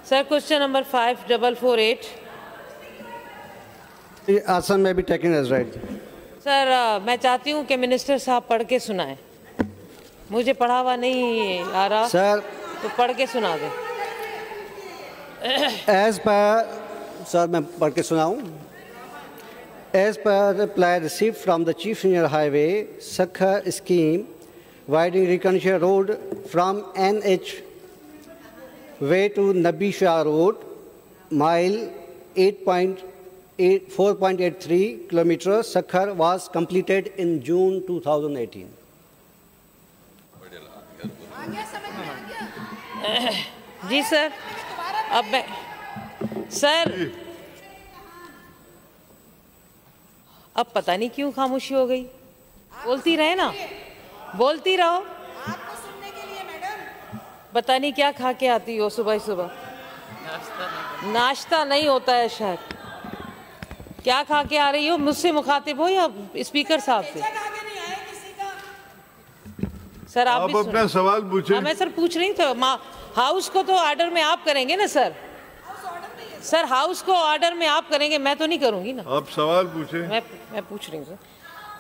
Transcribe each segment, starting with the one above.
Sir, question number 5448. आसन में भी टेकिंग एज राइट। सर, मैं चाहती हूँ कि मिनिस्टर साहब पढ़ के सुनाएं। मुझे पढ़ा हुआ नहीं आ रहा सर, तो पढ़ के सुना दें। एज पर सर मैं पढ़ के सुनाऊँ। As per the reply received from the Chief Engineer Highway, Sakhar scheme, widening Reconnaissance Road from NH way to Nabi Shah Road, mile 4.83 kilometers, Sakhar was completed in June 2018. जी sir, अब मैं sir अब पता नहीं क्यों खामोशी हो गई। बोलती रहे ना, बोलती रहो। आपको सुनने के लिए मैडम। पता नहीं क्या खा के आती हो सुबह सुबह। नाश्ता नहीं होता है शायद। क्या खा के आ रही हो? मुझसे मुखातिब हो या स्पीकर साहब से? सर आप भी अपना सवाल पूछे। मैं सर पूछ रही थी। हाउस को तो ऑर्डर में आप करेंगे ना सर? सर हाउस को ऑर्डर में आप करेंगे, मैं तो नहीं करूंगी ना। आप सवाल पूछे। मैं पूछ रही हूँ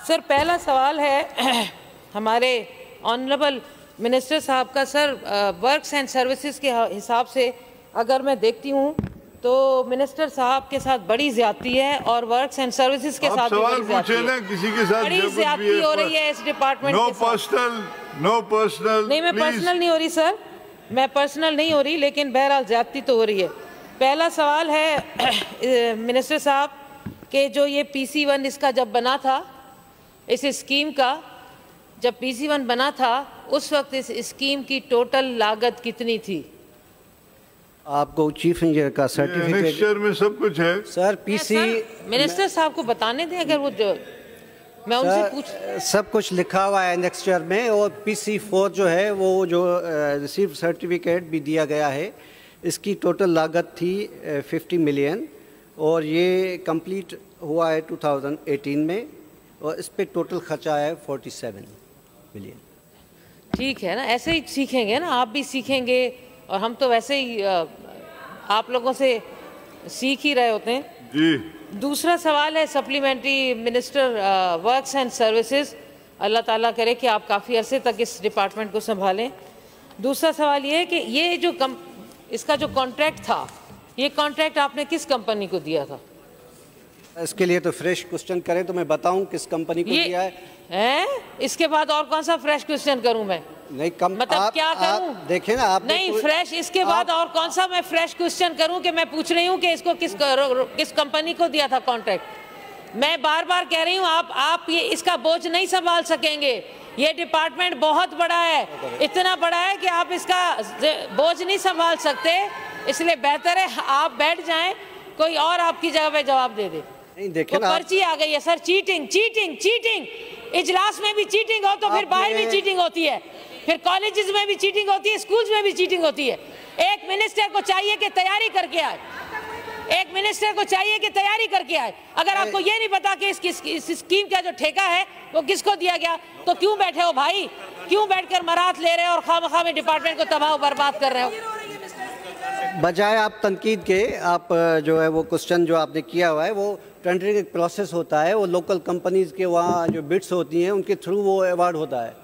सर। पहला सवाल है हमारे ऑनरेबल मिनिस्टर साहब का। सर, वर्क्स एंड सर्विसेज के हिसाब से अगर मैं देखती हूँ तो मिनिस्टर साहब के साथ बड़ी ज्यादती है और वर्क्स एंड सर्विसेज के साथ सवाल पूछे ना, किसी के साथ बड़ी ज्यादती हो रही है इस डिपार्टमेंट के साथ। No personal. नहीं, मैं पर्सनल नहीं हो रही सर, मैं पर्सनल नहीं हो रही, लेकिन बहरहाल ज्यादती तो हो रही है। पहला सवाल है मिनिस्टर साहब कि जो ये PC1 इसका जब बना था, इस स्कीम का जब PC1 बना था, उस वक्त इस स्कीम की टोटल लागत कितनी थी? आपको चीफ इंजीनियर का सर्टिफिकेट में सब कुछ है सर। PC मिनिस्टर साहब को बताने दें, अगर वो मैं उनसे पूछ। सब कुछ लिखा हुआ है नेक्स्टर में, और PC4 जो है वो जो रिसीव सर्टिफिकेट भी दिया गया है, इसकी टोटल लागत थी 50 मिलियन और ये कंप्लीट हुआ है 2018 में, और इस पे टोटल खर्चा है 47 मिलियन। ठीक है ना, ऐसे ही सीखेंगे ना, आप भी सीखेंगे और हम तो वैसे ही आप लोगों से सीख ही रहे होते हैं जी। दूसरा सवाल है supplementary minister works and services. Allah Taala करे कि आप काफ़ी अरसे तक इस डिपार्टमेंट को संभालें। दूसरा सवाल ये है कि ये जो इसका जो कॉन्ट्रैक्ट था, ये कॉन्ट्रैक्ट आपने किस कंपनी को दिया था? इसके लिए तो फ्रेश क्वेश्चन करें तो मैं बताऊं किस कंपनी को दिया है। इसके बाद और कौन सा फ्रेश क्वेश्चन करूं मैं? नहीं मतलब क्या करूं? देखें ना आप। नहीं फ्रेश, इसके बाद और कौन सा मैं फ्रेश क्वेश्चन करूं कि मैं पूछ रही हूं कि इसको किस कंपनी को दिया था कॉन्ट्रैक्ट। मैं बार बार कह रही हूं आप ये इसका बोझ नहीं संभाल सकेंगे। ये डिपार्टमेंट बहुत बड़ा है, इतना बड़ा है कि आप इसका बोझ नहीं संभाल सकते, इसलिए बेहतर है आप बैठ जाएं, कोई और आपकी जगह पे जवाब दे दे। नहीं देखें ना, पर्ची आ गई है सर। चीटिंग चीटिंग चीटिंग, इजलास में भी चीटिंग हो तो फिर बाहर भी चीटिंग होती है, फिर कॉलेजेस में भी चीटिंग होती है, स्कूल्स में भी चीटिंग होती है। एक मिनिस्टर को चाहिए कि तैयारी करके आए, एक मिनिस्टर को चाहिए कि तैयारी करके आए। अगर आपको ये नहीं पता कि इस स्कीम का जो ठेका है वो किसको दिया गया, तो क्यों बैठे हो भाई? क्यों बैठकर मरात ले रहे हो और खामखा में डिपार्टमेंट को तबाह बर्बाद कर रहे हो? बजाय आप तनकीद के, आप जो है वो क्वेश्चन जो आपने किया हुआ है, वो टेंडरिंग एक प्रोसेस होता है, वो लोकल कंपनीज के वहाँ जो बिड्स होती हैं उनके थ्रू वो अवार्ड होता है।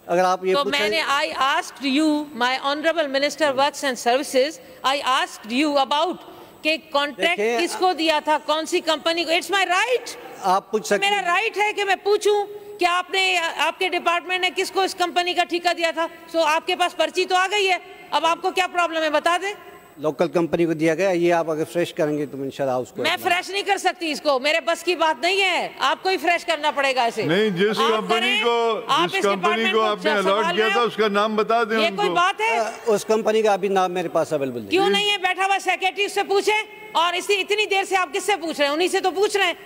अगर आप ये तो मैंने I asked you my honourable minister works and services, I asked you about कि कॉन्ट्रैक्ट किसको दिया था, कौन सी कंपनी को। इट्स माय राइट, आप पूछ सकते, मेरा राइट है कि मैं पूछूं कि आपके डिपार्टमेंट ने किसको इस कंपनी का ठेका दिया था। सो आपके पास पर्ची तो आ गई है, अब आपको क्या प्रॉब्लम है बता दें। लोकल कंपनी को दिया गया, ये आप अगर फ्रेश करेंगे तो इंशाल्लाह उसको। मैं फ्रेश नहीं कर सकती इसको, मेरे बस की बात नहीं है, आपको ही फ्रेश करना पड़ेगा इसे। नहीं, जिस कंपनी को आपने अलॉट किया था उसका नाम बता दें। ये कोई बात है? उस कंपनी का अभी नाम मेरे पास अवेलेबल नहीं। क्यों नहीं है? बैठा हुआ सेक्रेटरी से पूछे, और इतनी देर से आप किससे पूछ रहे हैं? उन्हीं से तो पूछ रहे हैं।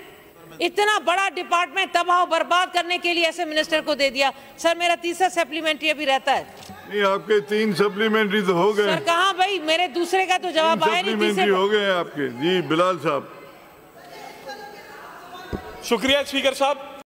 इतना बड़ा डिपार्टमेंट तबाह बर्बाद करने के लिए ऐसे मिनिस्टर को दे दिया। सर मेरा तीसरा सप्लीमेंट्री अभी रहता है। नहीं, आपके 3 सप्लीमेंट्री तो हो गए। सर कहाँ भाई, मेरे दूसरे का तो जवाब आया नहीं। सप्लीमेंट्री हो गए आपके। जी बिलाल साहब। शुक्रिया स्पीकर साहब।